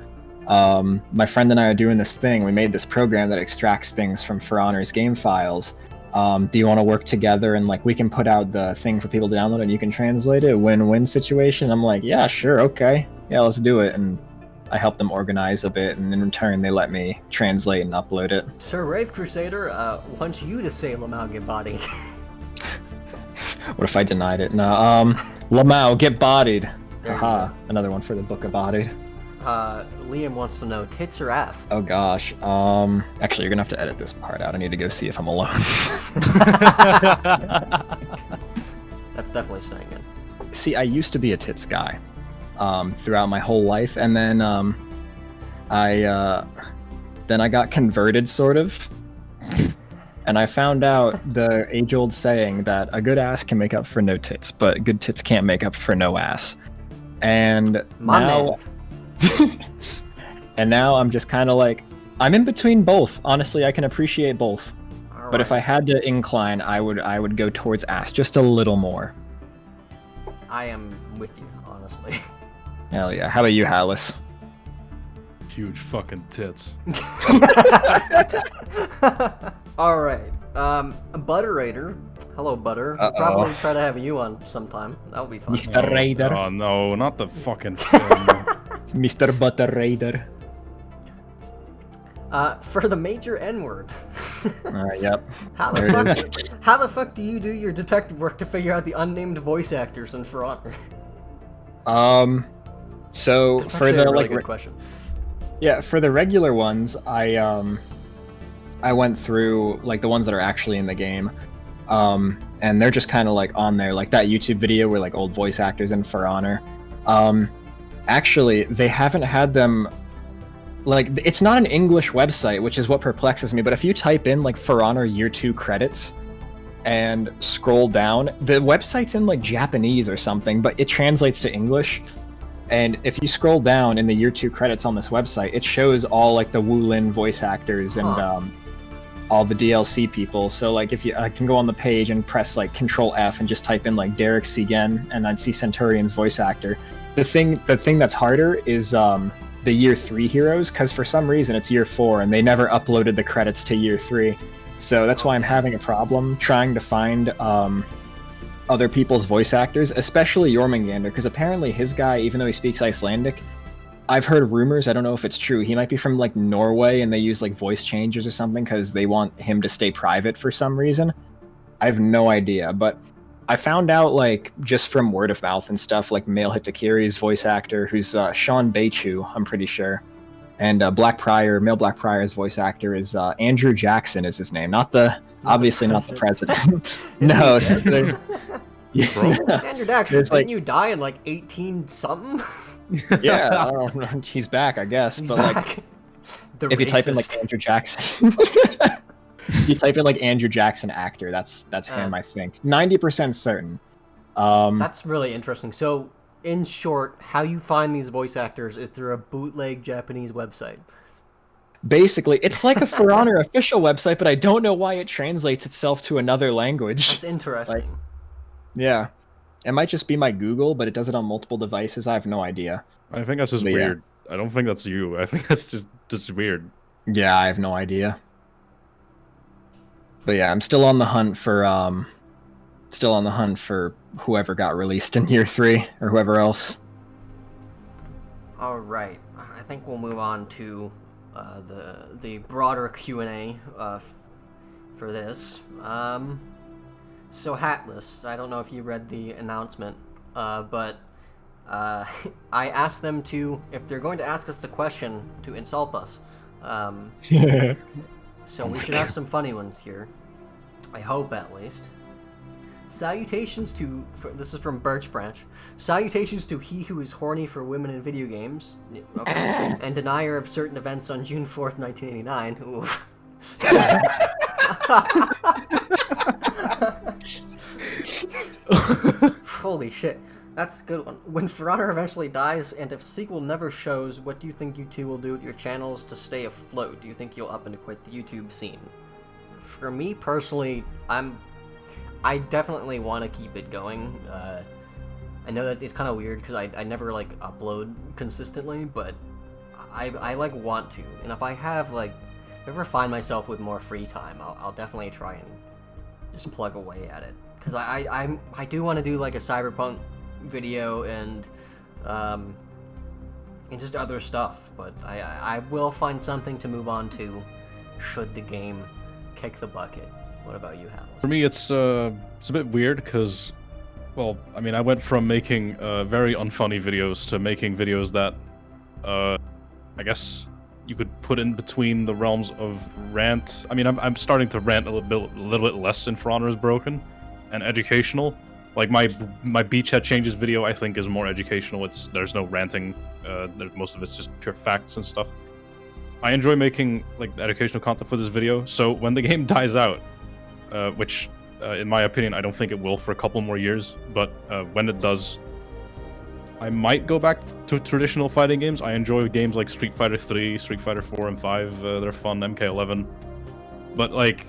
my friend and I are doing this thing. We made this program that extracts things from For Honor's game files. Do you want to work together and like we can put out the thing for people to download and you can translate it? Win-win situation. I'm like, yeah, sure, okay. Yeah, let's do it. And I helped them organize a bit, and in return they let me translate and upload it. Sir Wraith Crusader wants you to say Lamau get bodied. What if I denied it? No, Lamau, get bodied. Haha, another one for the Book of Bodied. Liam wants to know, tits or ass? Oh gosh, actually you're gonna have to edit this part out. I need to go see if I'm alone. That's definitely staying in. See, I used to be a tits guy, throughout my whole life, and then, I got converted, sort of. And I found out the age-old saying that a good ass can make up for no tits, but good tits can't make up for no ass. And now I'm just kind of like, I'm in between both. Honestly, I can appreciate both. But if I had to incline, I would go towards ass just a little more. I am with you, honestly. Hell yeah. How about you, Hallis? Huge fucking tits. Alright, Butter Raider. Hello, Butter. We'll probably try to have you on sometime. That would be fun. Mr. Raider. Oh no, not the fucking Mr. Butter Raider. For the major N-word. Yep. How the fuck do you do your detective work to figure out the unnamed voice actors in For Honor? So That's for actually the a really like, good question. yeah, for the regular ones, I went through like the ones that are actually in the game, and they're just kind of like on there, like that YouTube video where like old voice actors in For Honor. Actually, they haven't had them. Like, it's not an English website, which is what perplexes me, but if you type in, like, For Honor Year 2 credits and scroll down, the website's in, like, Japanese or something, but it translates to English. And if you scroll down in the Year 2 credits on this website, it shows all, like, the Wulin voice actors and all the DLC people. So, like, if I can go on the page and press, like, Control F and just type in, like, Derek Segan, and I'd see Centaurian's voice actor. The thing that's harder is, the Year 3 heroes, because for some reason it's Year 4 and they never uploaded the credits to Year 3. So that's why I'm having a problem trying to find other people's voice actors, especially Jormungandr, because apparently his guy, even though he speaks Icelandic, I've heard rumors, I don't know if it's true, he might be from like Norway and they use like voice changers or something because they want him to stay private for some reason. I have no idea, but I found out, like, just from word of mouth and stuff, like Male Hitakiri's voice actor, who's Sean Beichu, I'm pretty sure. And Male Black Prior's voice actor is Andrew Jackson is his name. Obviously not the president. No. Andrew Jackson, didn't you die in, like, 18-something? Yeah, I don't know. He's back, I guess. He's but, back. Like, if you type in, like, Andrew Jackson... You type in like Andrew Jackson actor, that's him, I think. 90% certain. That's really interesting. So in short, how you find these voice actors is through a bootleg Japanese website. Basically, it's like a For Honor official website, but I don't know why it translates itself to another language. That's interesting. Like, yeah. It might just be my Google, but it does it on multiple devices. I have no idea. I think that's just But weird. I don't think that's you. I think that's just weird. Yeah, I have no idea. But yeah, I'm still on the hunt for whoever got released in year 3 or whoever else. All right, I think we'll move on to the broader Q and A for this. So Hatless, I don't know if you read the announcement, but I asked them to, if they're going to ask us the question, to insult us. So we should have some funny ones here. I hope, at least. Salutations to... This is from Birch Branch. Salutations to he who is horny for women in video games. Okay. And denier of certain events on June 4th, 1989. Ooh. Holy shit. That's a good one. When For Honor eventually dies, and if a sequel never shows, what do you think you two will do with your channels to stay afloat? Do you think you'll up and quit the YouTube scene? For me personally, I definitely want to keep it going. I know that it's kind of weird because I never like upload consistently, but I like want to. And if I have like, if I ever find myself with more free time, I'll definitely try and just plug away at it. Because I do want to do like a Cyberpunk video and just other stuff, but I will find something to move on to should the game kick the bucket. What about you, Hal? For me, it's a bit weird because, well, I mean, I went from making very unfunny videos to making videos that, I guess you could put in between the realms of rant. I mean, I'm starting to rant a little bit less in For Honor is Broken, and educational. Like my Beachhead Changes video, I think, is more educational. There's no ranting. Most of it's just pure facts and stuff. I enjoy making like educational content for this video. So when the game dies out, which in my opinion I don't think it will for a couple more years, but when it does, I might go back to traditional fighting games. I enjoy games like Street Fighter 3, Street Fighter 4 and 5. They're fun. MK11, but like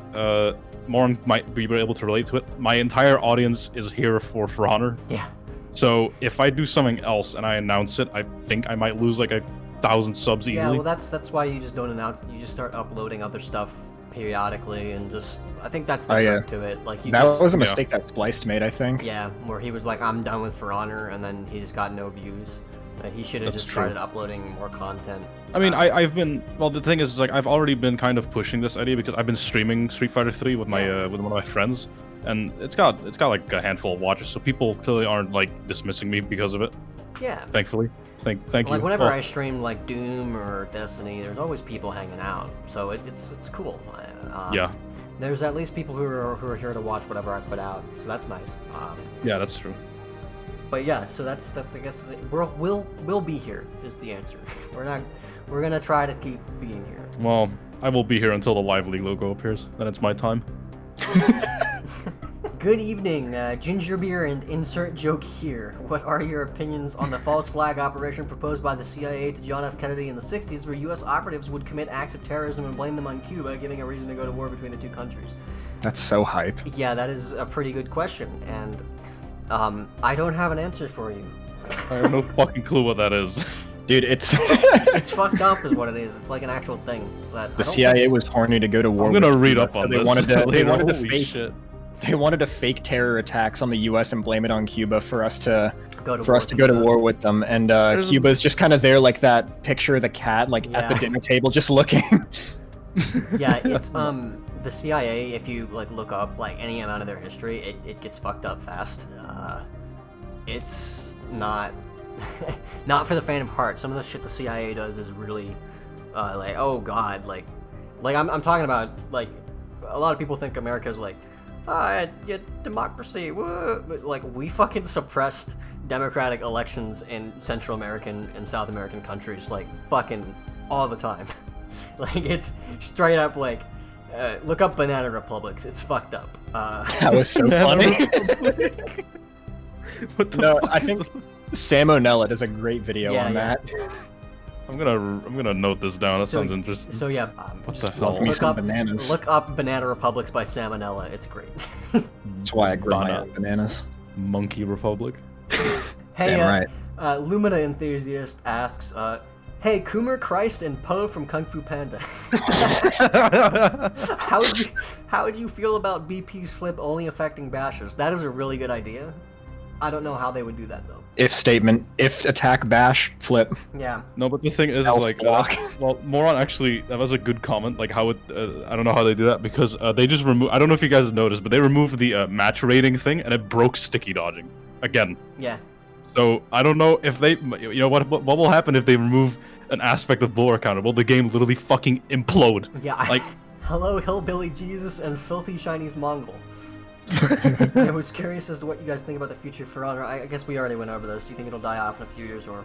Moron might be able to relate to it. My entire audience is here for Honor. Yeah. So if I do something else and I announce it, I think I might lose like 1,000 subs easily. Yeah, well that's why you just don't announce. You just start uploading other stuff periodically, and just I think that's the trick to it. Like that was a mistake that Spliced made, I think. Yeah, where he was like, I'm done with For Honor, and then he just got no views. He should have just started uploading more content. I mean, I've been, well, the thing is like I've already been kind of pushing this idea because I've been streaming Street Fighter 3 with my with one of my friends, and it's got like a handful of watchers, so people clearly aren't like dismissing me because of it. Yeah. Thankfully. Thank you. Like whenever I stream like Doom or Destiny, there's always people hanging out, so it's cool. Yeah. There's at least people who are here to watch whatever I put out, so that's nice. Yeah, that's true. But yeah, so that's I guess we'll be here is the answer. We're gonna try to keep being here. Well, I will be here until the Live League logo appears. Then it's my time. Good evening, ginger beer and insert joke here. What are your opinions on the false flag operation proposed by the CIA to John F. Kennedy in the 60s, where U.S. operatives would commit acts of terrorism and blame them on Cuba, giving a reason to go to war between the two countries? That's so hype. Yeah, that is a pretty good question, and I don't have an answer for you. I have no fucking clue what that is. Dude, it's it's fucked up is what it is. It's like an actual thing. That the CIA was horny to go to war. I'm gonna read up on this. They wanted to fake terror attacks on the U.S. and blame it on Cuba for us to go to war with them. And Cuba's just kind of there like that picture of the cat, like at the dinner table, just looking. Yeah, it's the CIA. If you like look up like any amount of their history, it gets fucked up fast. It's not for the faint of heart. Some of the shit the CIA does is really like, oh god, like I'm talking about, like, a lot of people think America's like, democracy, woo. But like, we fucking suppressed democratic elections in Central American and South American countries, like, fucking all the time. Like, it's straight up like, look up banana republics. It's fucked up. That was so funny. What the fuck? I think Salmonella does a great video on that. I'm gonna note this down. That sounds interesting. So yeah, What just the hell? Love me some bananas. Look up Banana Republics by Salmonella. It's great. That's why I grow my own bananas. Monkey Republic. Hey, Damn right. Lumina Enthusiast asks, hey, Coomer Christ and Poe from Kung Fu Panda. How would you feel about BP's flip only affecting bashers? That is a really good idea. I don't know how they would do that though. If statement, if attack bash, flip. Yeah. No, but the thing is Else like, block. well, Moron actually, that was a good comment. Like, how it, I don't know how they do that because they just remove. I don't know if you guys noticed, but they removed the match rating thing and it broke sticky dodging again. Yeah. So I don't know if they, you know, what will happen if they remove an aspect of blower counter? Will the game literally fucking implode? Yeah. Like, hello, Hillbilly Jesus and Filthy Chinese Mongol. I was curious as to what you guys think about the future for Honor. I guess we already went over this. Do you think it'll die off in a few years, or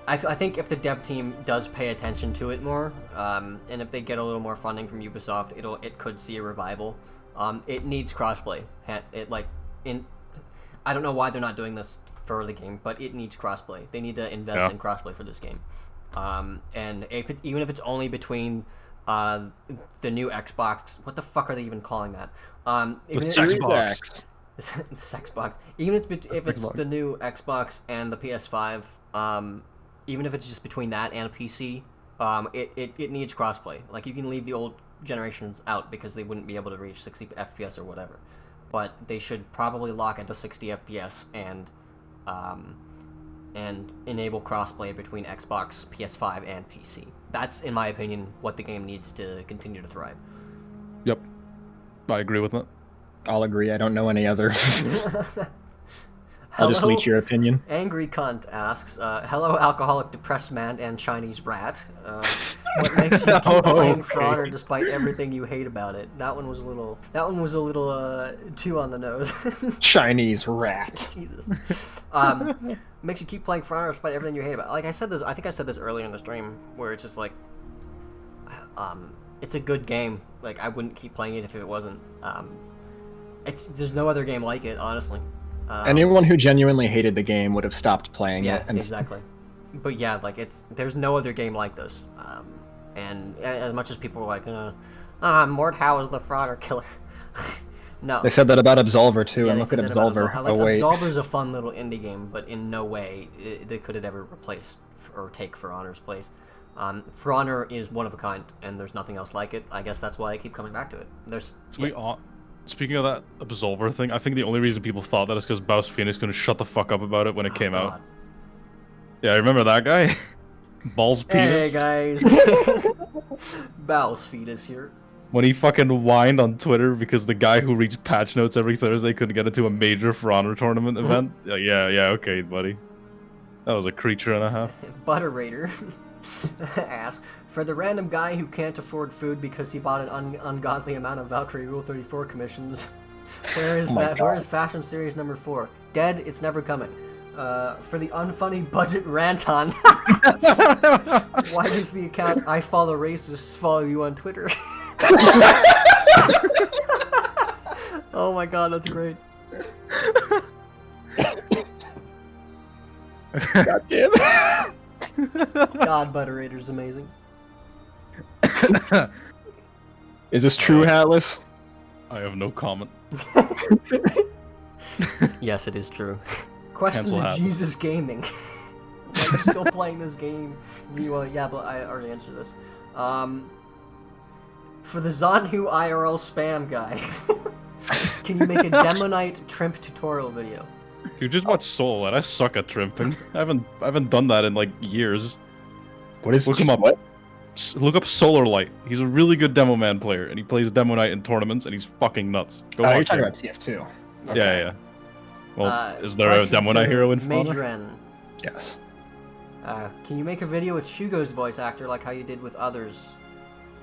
I think if the dev team does pay attention to it more, and if they get a little more funding from Ubisoft, it could see a revival. It needs crossplay. I don't know why they're not doing this for the game, but it needs crossplay. They need to invest in crossplay for this game, and even if it's only between the new Xbox. What the fuck are they even calling that? the sex box. The sex box. Even if it's the new Xbox and the PS5, even if it's just between that and a PC, it needs crossplay. Like, you can leave the old generations out because they wouldn't be able to reach 60 FPS or whatever, but they should probably lock it to 60 FPS and enable crossplay between Xbox, PS5, and PC. That's, in my opinion, what the game needs to continue to thrive. Yep, I agree with that. I'll agree. I don't know any other. I'll just leech your opinion. Angry Cunt asks, hello, alcoholic, depressed man, and Chinese rat. What makes you keep playing For Honor despite everything you hate about it? That one was a little too on the nose. Chinese rat. Jesus. Makes you keep playing For Honor despite everything you hate about it. Like I said this, I think I said this earlier in the stream, where it's just like, it's a good game. Like, I wouldn't keep playing it if it wasn't. There's no other game like it, honestly. Anyone who genuinely hated the game would have stopped playing it. And exactly. But yeah, like, there's no other game like this. And as much as people were like, Mordhau is the For Honor killer. No. They said that about Absolver too, Yeah, and they look at said that about Absolver. Like, Oh wait. Absolver's a fun little indie game, but in no way they could have ever replaced or take For Honor's place. For Honor is one of a kind, and there's nothing else like it. I guess that's why I keep coming back to it. Speaking of that Absolver thing, I think the only reason people thought that is because Baus Phoenix couldn't shut the fuck up about it when it came out. Yeah, remember that guy? Balls Penis? Hey guys! Baus Fetus here. When he fucking whined on Twitter because the guy who reads patch notes every Thursday couldn't get into a major For Honor tournament event? Yeah, okay, buddy. That was a creature and a half. Butter Raider asks, for the random guy who can't afford food because he bought an ungodly amount of Valkyrie Rule 34 commissions, where is Fashion Series number 4? Dead, it's never coming. For the unfunny budget Ranton, why does the account I Follow Racists follow you on Twitter? Oh my god, that's great. God damn it. God, Butter Raider's amazing. Is this true, Hatless? I have no comment. Yes, it is true. Question Cancel to Hat. Jesus Gaming. Why are you still playing this game? Yeah, but I already answered this. For the Zonhu IRL spam guy, can you make a Demonite Trimp tutorial video? Dude, just watch Soul, and I suck at trimping. I haven't done that in like years. What is? Look him up. What? Look up Solar Light. He's a really good Demo Man player, and he plays Demo Knight in tournaments, and he's fucking nuts. Go watch You're talking him. about TF2. Okay. Yeah. Well, is there a Demo Knight hero in For Honor? MajorN. Yes. Can you make a video with Shugo's voice actor like how you did with others?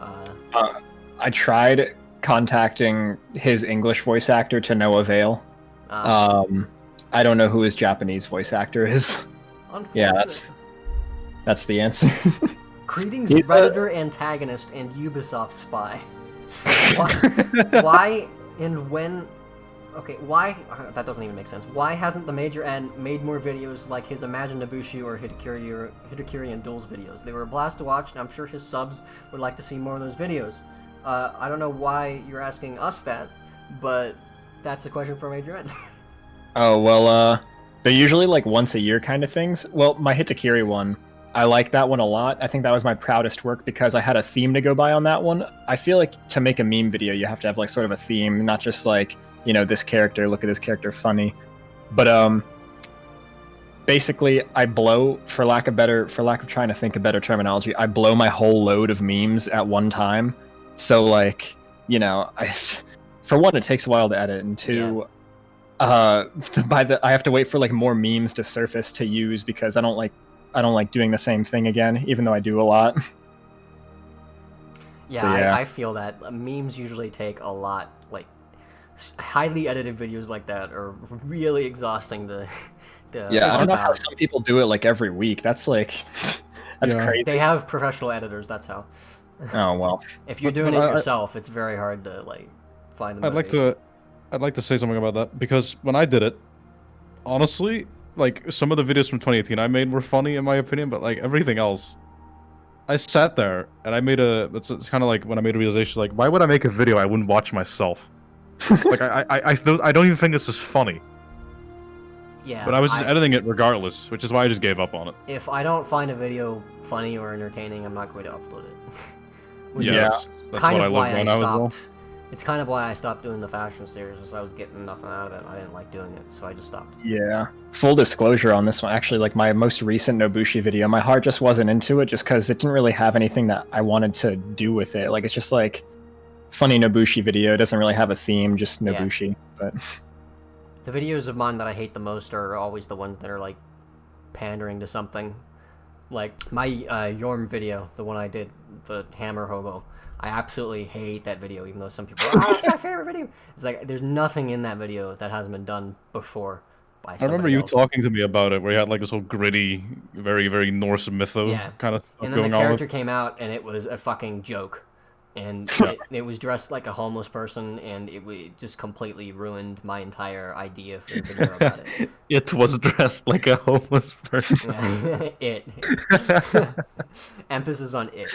I tried contacting his English voice actor to no avail. I don't know who his Japanese voice actor is. Yeah, that's the answer. Greetings, He's Redditor antagonist and Ubisoft spy. Why and when Okay, why? That doesn't even make sense. Why hasn't the Major N made more videos like his Imagine Nabushi or Hidakiri and Duels videos? They were a blast to watch, and I'm sure his subs would like to see more of those videos. I don't know why you're asking us that, but that's a question for Major N. Oh, well, they're usually like once a year kind of things. Well, my Hitakiri one, I like that one a lot. I think that was my proudest work because I had a theme to go by on that one. I feel like to make a meme video, you have to have like sort of a theme, not just like, you know, this character, look at this character, funny. But basically, I blow, for lack of trying to think of better terminology, I blow my whole load of memes at one time. So like, you know, for one, it takes a while to edit, and two, I have to wait for like more memes to surface to use because I don't like doing the same thing again, even though I do a lot. Yeah, So, yeah. I feel that memes usually take a lot. Like highly edited videos like that are really exhausting to Yeah, I don't know how about. some people do it like every week. That's like, that's Yeah. crazy. They have professional editors. That's how. Oh well. If you're doing But it I- yourself, it's very hard to like find the I'd like motivation. I'd like to say something about that because when I did it, honestly, like some of the videos from 2018 I made were funny in my opinion, but like everything else, I sat there and I made it's kind of like when I made a realization, like why would I make a video I wouldn't watch myself? Like I don't even think this is funny, Yeah, but I was just editing it regardless, which is why I just gave up on it. if I don't find a video funny or entertaining, I'm not going to upload it. Which Yeah, is that's kind what I of love why I when I was stopped. well. It's kind of why I stopped doing the fashion series, is I was getting nothing out of it. I didn't like doing it, so I just stopped. Yeah. Full disclosure on this one, actually, like my most recent Nobushi video, my heart just wasn't into it just because it didn't really have anything that I wanted to do with it. Like, it's just like funny Nobushi video. It doesn't really have a theme, just Yeah. Nobushi. But The videos of mine that I hate the most are always the ones that are like pandering to something. Like my Yorm video, the one I did, the Hammer Hobo. I absolutely hate that video, even though some people are, oh, it's my favorite video. It's like, there's nothing in that video that hasn't been done before by somebody I remember you else. talking to me about it, where you had like this whole gritty, very, very Norse mytho Yeah. kind of stuff And then going the on. character came out, and it was a fucking joke. And it was dressed like a homeless person, and it just completely ruined my entire idea for the video about it. It was dressed like a homeless person. Yeah. It. Emphasis on it.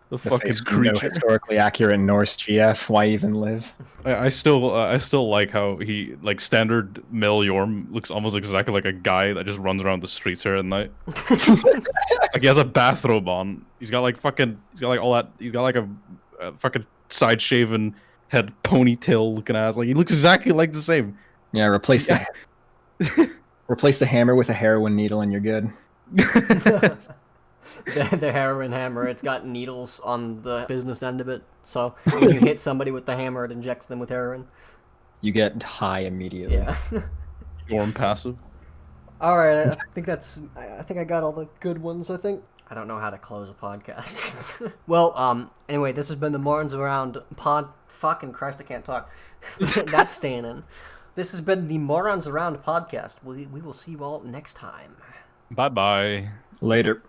The the fucking face from no creature. historically accurate Norse GF. Why even live? I still like how he like standard male Yorm looks almost exactly like a guy that just runs around the streets here at night. Like he has a bathrobe on. He's got like all that. He's got like a fucking side shaven head ponytail looking ass. Like he looks exactly like the same. Yeah, replace the hammer with a heroin needle and you're good. The heroin hammer, it's got needles on the business end of it, so when you hit somebody with the hammer, it injects them with heroin. You get high immediately. Yeah. Yorm passive. Alright, I think I got all the good ones, I think. I don't know how to close a podcast. Well, anyway, this has been the Morons Around fucking Christ, I can't talk. That's staying in. This has been the Morons Around podcast. We will see you all next time. Bye bye. Later.